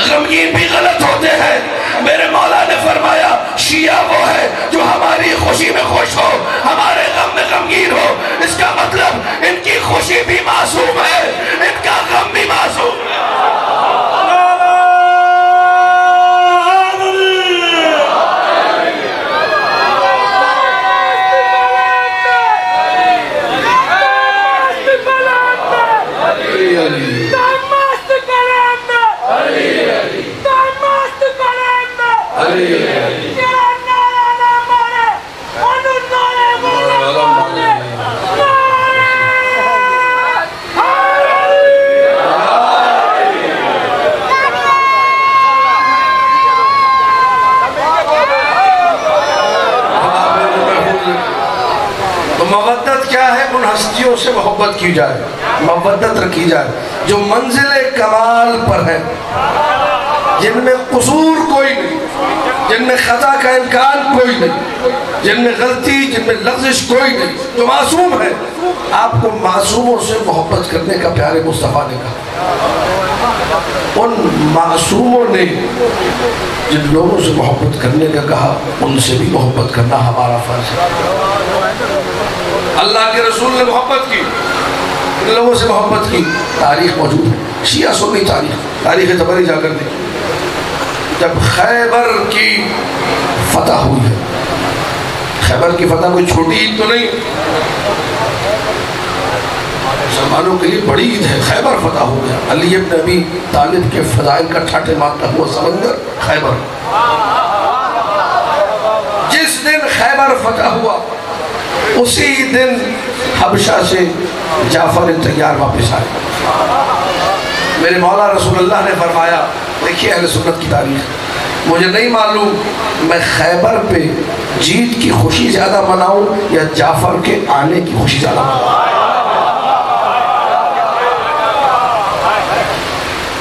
غمگین بھی غلط ہوتے ہیں۔ میرے مولا نے فرمایا شیعہ وہ ہے جو ہماری خوشی میں خوش ہو، ہمارے غم میں غمگین ہو، اس کا مطلب ان کی خوشی بھی معصوم ہے، ان کا غم بھی معصوم ہے۔ مودت کیا ہے؟ ان ہستیوں سے محبت کی جائے، مودت رکھی جائے جو منزل کمال پر ہے، جن میں قصور کوئی نہیں، جن میں خطا کا امکان کوئی نہیں، جن میں غلطی، جن میں لغزش کوئی نہیں، جو معصوم ہے۔ آپ کو معصوموں سے محبت کرنے کا پیارے مصطفیٰ نے کہا، ان معصوموں نے جن لوگوں سے محبت کرنے کا کہا ان سے بھی محبت کرنا ہمارا فرض ہے۔ اللہ کے رسول نے محبت کی، ان لوگوں سے محبت کی، تاریخ موجود ہے، شیعہ سنی تاریخ طبری جا کر دیکھیں، جب خیبر کی فتح ہوئی ہے، خیبر کی فتح کوئی چھوٹی عید تو نہیں، مسلمانوں کے لیے بڑی عید ہے، خیبر فتح ہو گیا، علی ابن ابی طالب کے فضائل کا ٹھاٹھے مارتا ہوا سمندر خیبر۔ جس دن خیبر فتح ہوا اسی دن حبشہ سے جعفر طیار واپس آئے۔ میرے مولا رسول اللہ نے فرمایا، دیکھیے اہل سنت کی تاریخ، مجھے نہیں معلوم میں خیبر پہ جیت کی خوشی زیادہ مناؤں یا جعفر کے آنے کی خوشی زیادہ مناؤں۔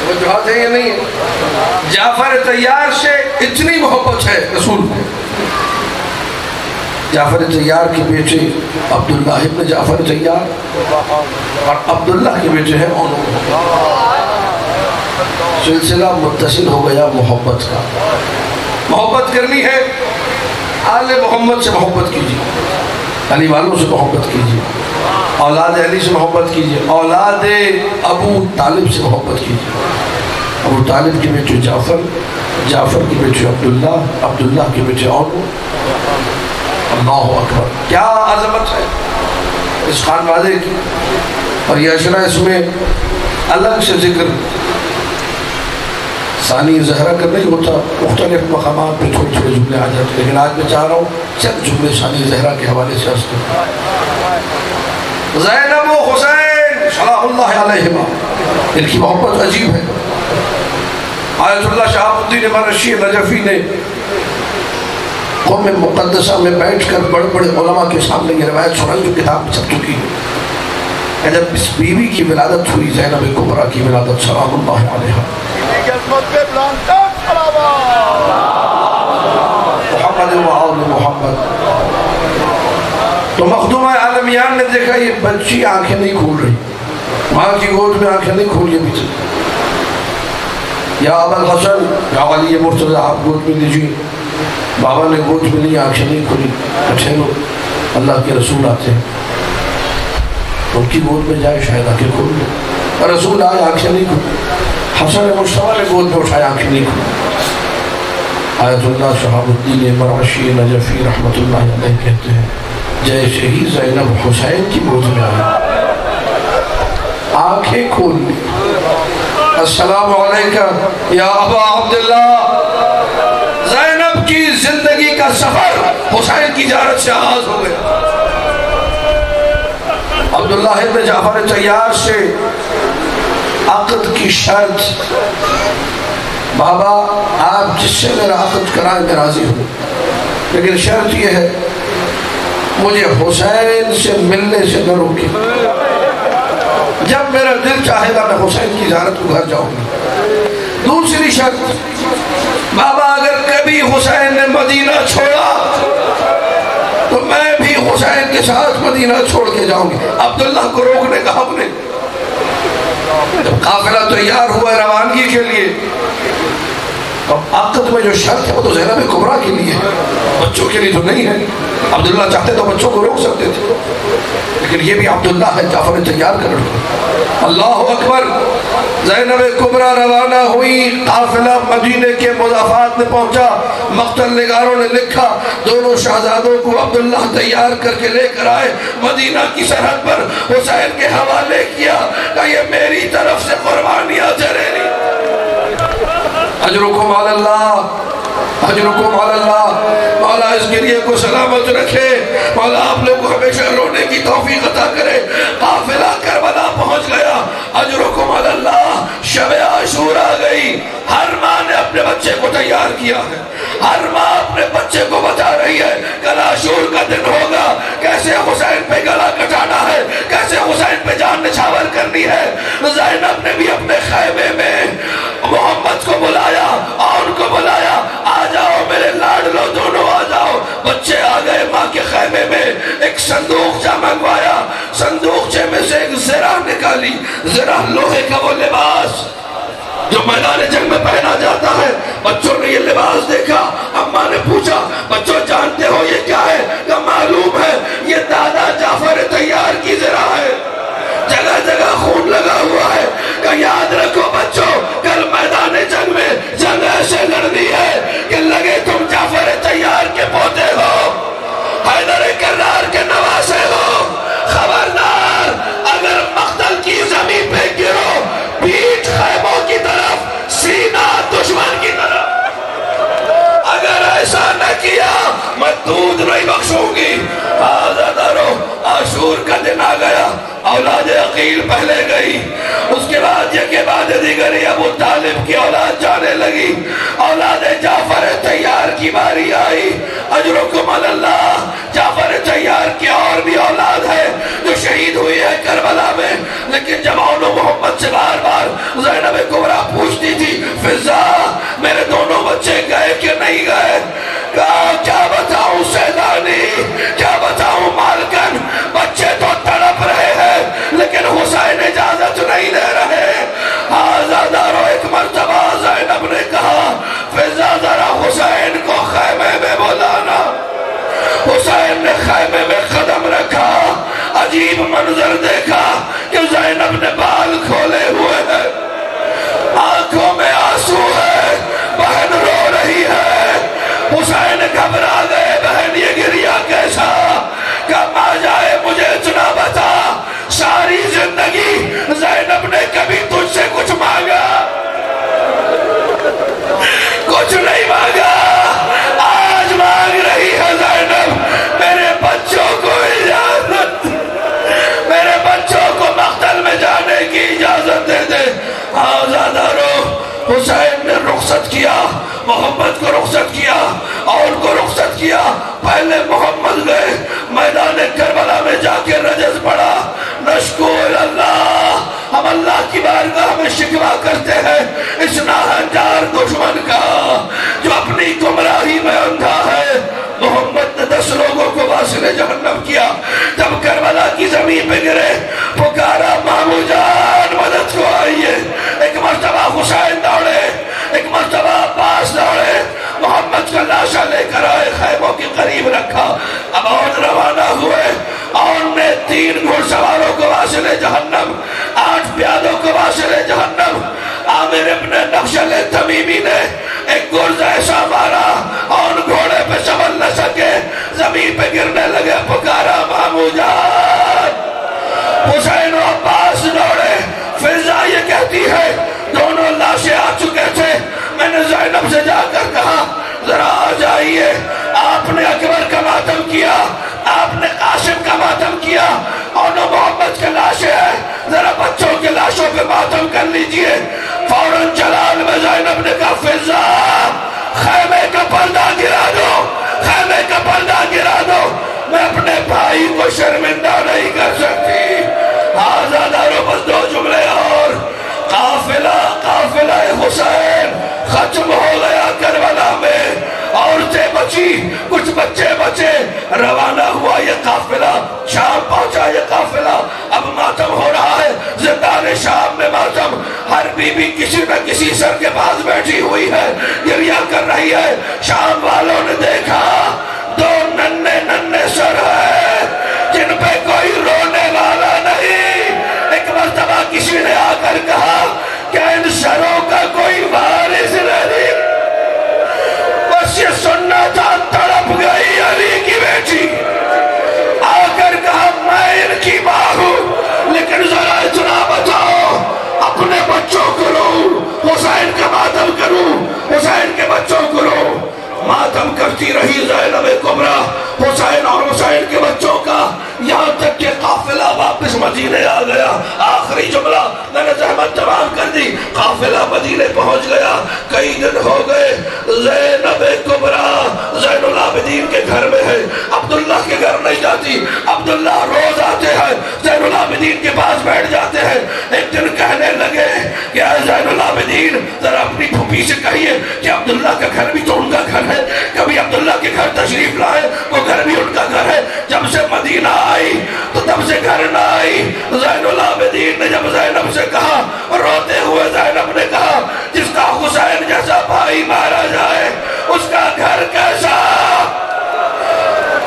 وہ جواب ہے یہ نہیں ہے، جعفر طیار سے اتنی محبت ہے رسول کو۔ جعفر طیار کے بیٹے عبداللہ ابن جعفر طیار اور عبداللہ کے بیٹے ہیں عنو، سلسلہ متصل ہو گیا محبت کا۔ محبت کرنی ہے آل محمد سے محبت کیجیے، علی والوں سے محبت کیجیے، اولاد علی سے محبت کیجیے، اولاد ابو طالب سے محبت کیجیے۔ ابو طالب کے بیٹے جعفر، جعفر کے بیٹے عبداللہ، عبداللہ کے بیٹے عمر۔ اللہ اکبر، کیا عظمت ہے اس خانوادے کی۔ اور یہ اشرا، اس میں الگ سے ذکر ثانی زہرا کا نہیں ہوتا، مختلف مقامات پہ تھوڑے تھوڑے جملے آ جاتے ہیں، لیکن آج میں چاہ رہا ہوں چند جملے ثانی زہرا کے حوالے سے عرض کروں۔ زینب و حسین صلاح اللہ علیہما، ان کی محبت عجیب ہے۔ آیت اللہ شہاب الدین مرشی نجفی نے قوم مقدسہ میں بیٹھ کر بڑے بڑے علماء کے سامنے یہ روایت سنائی جو کتاب چھپ چکی ہے، جب اس بیوی کی ولادت ہوئی، زینب کبریٰ کی ولادت سلام اللہ علیہا، محمد و آل محمد، تو مخدومہ عالمیان نے دیکھا یہ بچی آنکھیں نہیں کھول رہی، ماں کی گود میں آنکھیں نہیں کھول، یہ بھی یا ابا الحسن یا علی مرتضی آپ گود میں لیجیے، بابا نے گود میں لی، آنکھیں نہیں کھلی، ٹھہرو اللہ کے رسول آتے ہیں، ان کی گود میں جائے شاید آنکھیں کھول لیں، اور رسول آئے آنکھیں نہیں کھلی، حسن مصطفیٰ نے گود میں اٹھائے آنکھیں نہیں کھلی۔ آیت اللہ شہاب الدین مرعشی نجفی رحمت اللہ علیہ کہتے ہیں جیسے ہی زینب حسین کی گود میں آئی، آنکھیں کھول لی، السلام علیکم یا ابا عبداللہ۔ زینب کی زندگی کا سفر حسین کی زیارت سے آغاز ہو گیا۔ عبداللہ ابن جعفر طیار سے عقد کی شرط، بابا آپ جس سے میرا عقد کرائیں میں راضی ہوں، لیکن شرط یہ ہے مجھے حسین سے ملنے سے نہ روکے، جب میرا دل چاہے گا میں حسین کی زیارت کو گھر جاؤں گی۔ دوسری شرط، بابا اگر کبھی حسین نے مدینہ چھوڑا تو میں بھی حسین کے ساتھ مدینہ چھوڑ کے جاؤں گی۔ عبداللہ کو روکنے کا حق نہیں۔ جب قافلہ تیار ہوا روانگی کے لیے، اب عقد میں جو شرط ہے وہ تو زینب کبریٰ کے لیے ہے، بچوں کے لیے تو نہیں ہے۔ عبداللہ چاہتے تو بچوں کو روک سکتے تھے، لیکن یہ بھی عبداللہ ہے، جعفر تیار کر رہا۔ اللہ اکبر، زینب کبریٰ روانہ ہوئی، قافلہ مدینے کے مضافات میں پہنچا، مقتل نگاروں نے لکھا دونوں شہزادوں کو عبداللہ تیار کر کے لے کر آئے، مدینہ کی سرحد پر حسین کے حوالے کیا کہ یہ میری طرف سے قربانیاں چلے لی۔ اجرکم علی اللہ، اجرکم علی اللہ، مولا اس گریے کو سلامت رکھے، مولا آپ لوگ کو ہمیشہ رونے کی توفیق عطا کرے۔ قافلہ کربلا پہنچ گیا، اجرکم علی اللہ، شب عاشور آ گئی، ہر ماں نے اپنے بچے کو تیار کیا ہے، ہر ماں اپنے بچے کو بتا رہی ہے کل عاشور کا دن ہوگا، کیسے حسین پہ گلا کٹانا ہے، کیسے حسین پہ جان نچھاور کرنی ہے۔ زینب نے بھی اپنے خیمے میں محمد کو بلایا اور ان کو بلایا، آ جاؤ میرے لاڈلو دونوں آ جاؤ۔ بچے آ گئے، ماں کے خیمے میں ایک صندوق جا منگوایا، صندوقچے میں سے ایک زرہ نکالی، زرہ لوہے کا وہ لباس جو میدان جنگ میں پہنا جاتا ہے۔ بچوں نے یہ لباس دیکھا، اماں نے پوچھا بچوں جانتے ہو یہ کیا ہے؟ کہ معلوم ہے یہ دادا جعفر تیار کی زرہ ہے، جگہ جگہ خون لگا ہوا ہے، کہ یاد رکھو بچوں کل میدان جنگ میں جنگ ایسے لڑنی ہے کہ لگے تم جعفر تیار کے پوتے ہو، حیدر کرار کے نواسے ہو، خبردار اگر مقتل کی زمین پہ گرو، پیٹھ خیموں کی طرف، سینہ دشمن کی طرف، اگر ایسا نہ کیا میں دودھ نہیں بخشوں گی۔ آزادارو، عاشور کا دن آ گیا، اولاد عقیل پہلے گئی، اس کے بعد یہ بعد دیگری ابو طالب کی اولاد جانے لگی، اولاد جعفر تیار کی باری آئی۔ اجرکم علی اللہ، جعفر تیار کی اور بھی اولاد ہے جو شہید ہوئی ہے کربلا میں، لیکن جب اون محمد سے بار بار زینب کبریٰ پوچھتی تھی فضا میرے دونوں بچے گئے کہ نہیں گئے، کہا کیا بتاؤں سیدانی، کیا بتاؤں مالکن، بچے تو تڑپ رہے ہیں لیکن حسین اجازت نہیں دے رہے۔ آزادارو، ایک مرتبہ زینب نے کہا فضا ذرا حسین کو خیمے میں بلانا۔ حسین نے خیمے میں قدم رخصت کیا، محمد کو رخصت کیا اور ان کو رخصت کیا۔ پہلے محمد گئے میدان کربلا میں جا کے رجز پڑا، نشکو اللہ، ہم اللہ کی بارگاہ میں شکوہ کرتے ہیں اس ناہنجار دشمن کا جو اپنی گمراہی میں اندھا ہے۔ محمد نے 10 لوگوں کو واصل جہنم کیا۔ جب کربلا کی زمین پہ گرے پکارا مامو جان مدد کو آئیے۔ ایک مرتبہ حسین دوڑے، ایک مرتبہ عباس دوڑے، محمد کا لاشا لے کر آئے، خیموں کے قریب رکھا، اب اور روانہ ہوئے اور نے 3 گھڑ سواروں کو واصل جہنم، 8 پیادوں کو واصل جہنم۔ عامر ابن نخشل تمیمی نے ایک گرز ایسا مارا اور گھوڑے پہ سنبھل نہ سکے، زمین پہ گرنے لگے، پکارا مامو جان۔ حسین و عباس دوڑے، فضا یہ کہتی ہے دونوں لاشیں آ چکے تھے، میں نے زینب سے جا کر کہا ذرا آ جائیے، آپ نے اکبر کا ماتم کیا، آپ نے قاسم کا ماتم کیا، اور نو محمد کے لاشیں ہیں، ذرا بچوں کے لاشوں پہ ماتم کر لیجئے۔ فوراً جلال میں زینب نے کہا فضا خیمے کا پردہ گرا دو، خیمے کا پردہ گرا دو، میں اپنے بھائی کو شرمندہ نہیں کر سکتی۔ آزاداروں بس 2 جملے اور، قافلہ حسین ختم ہو گیا کربلا میں، عورتیں بچی، کچھ بچے بچے، روانہ ہوا یہ قافلہ، شام پہنچا یہ قافلہ، اب ماتم ہو رہا ہے، زندان شام میں ماتم، ہر بی بی کسی نہ کسی سر کے پاس بیٹھی ہوئی ہے، گریہ کر رہی ہے۔ شام والوں نے دیکھا 2 ننھے سر ہیں جن پہ کوئی رونے والا نہیں۔ ایک مرتبہ کسی نے آ کر کہا کہ ان سروں کا کوئی وارث نہیں، بس یہ سننا تھا، تڑپ گئی علی کی بیٹی، آ کر کہا میں ان کی ماں ہوں، لیکن ذرا اتنا بتاؤ اپنے بچوں کو رو، حسین کا ماتم کروں، حسین کے بچوں کو رو۔ ماتم کرتی رہی زینب کبریٰ حسین اور حسین کے بچوں کا، یہاں تک کہ قافلہ واپس مدینے آ گیا۔ آخری جملہ میں نے زحمت تمام کر دی، قافلہ مدینے پہنچ گیا، کئی دن ہو گئے، زینب کبریٰ زین العابدین کے گھر میں ہے، عبداللہ کے گھر نہیں جاتی، عبداللہ روز آتے ہیں زین العابدین کے پاس بیٹھ جاتے ہیں۔ ایک دن کہنے لگے کہ اے زین العابدین ذرا اپنی پھوپھی سے کہیے کہ عبداللہ کا گھر بھی تو ان کا گھر ہے، کبھی عبداللہ کے گھر تشریف لائے، وہ گھر بھی ان کا گھر ہے۔ جب سے مدینہ آئی تو تب سے گھر نہ آئی۔ زین العابدین نے جب زینب سے کہا، روتے ہوئے زینب نے کہا جس کا حسین جیسا بھائی مارا جائے اس کا گھر کیسا؟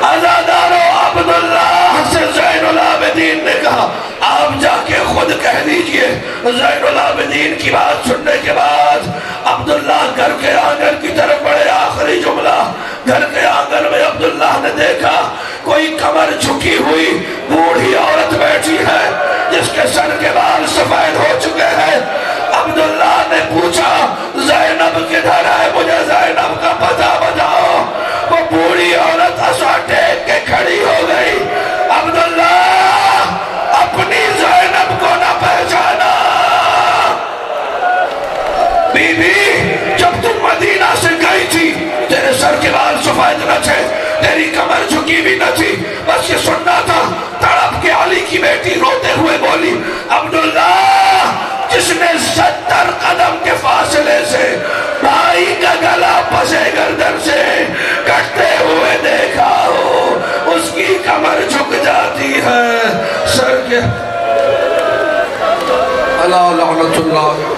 عزادارو عبداللہ سے زین العابدین نے کہا آپ جا کے خود کہہ دیجئے۔ زین العابدین کی بات سننے کے بعد عبداللہ گھر کے آنگن کی طرف بڑھے۔ آخری جملہ، گھر کے آنگن میں عبداللہ نے دیکھا کوئی کمر جھکی ہوئی بوڑھی عورت بیٹھی ہے جس کے سر کے بال سفید ہو چکے ہیں۔ عبداللہ نے پوچھا زینب کدھر ہے، مجھے زینب کا پتہ بتاؤ۔ وہ بوڑھی عورت عصا ٹیک کے کھڑی ہو گئی۔ عبداللہ اپنی زینب کو نہ پہچانا۔ بی بی جب تم مدینہ سے گئی تھی تیرے سر کے بال سفید نہ تھے، تیری کمر جھکی بھی نہ تھی، بس یہ سننا تھا۔ تڑپ کے علی کی بیٹی روتے ہوئے بولی عبداللہ جس نے 70 قدم کے فاصلے سے بھائی کا گلا پسے گردن سے کٹتے ہوئے دیکھا ہو اس کی کمر جھک جاتی ہے، سر کے اللہ لعنت اللہ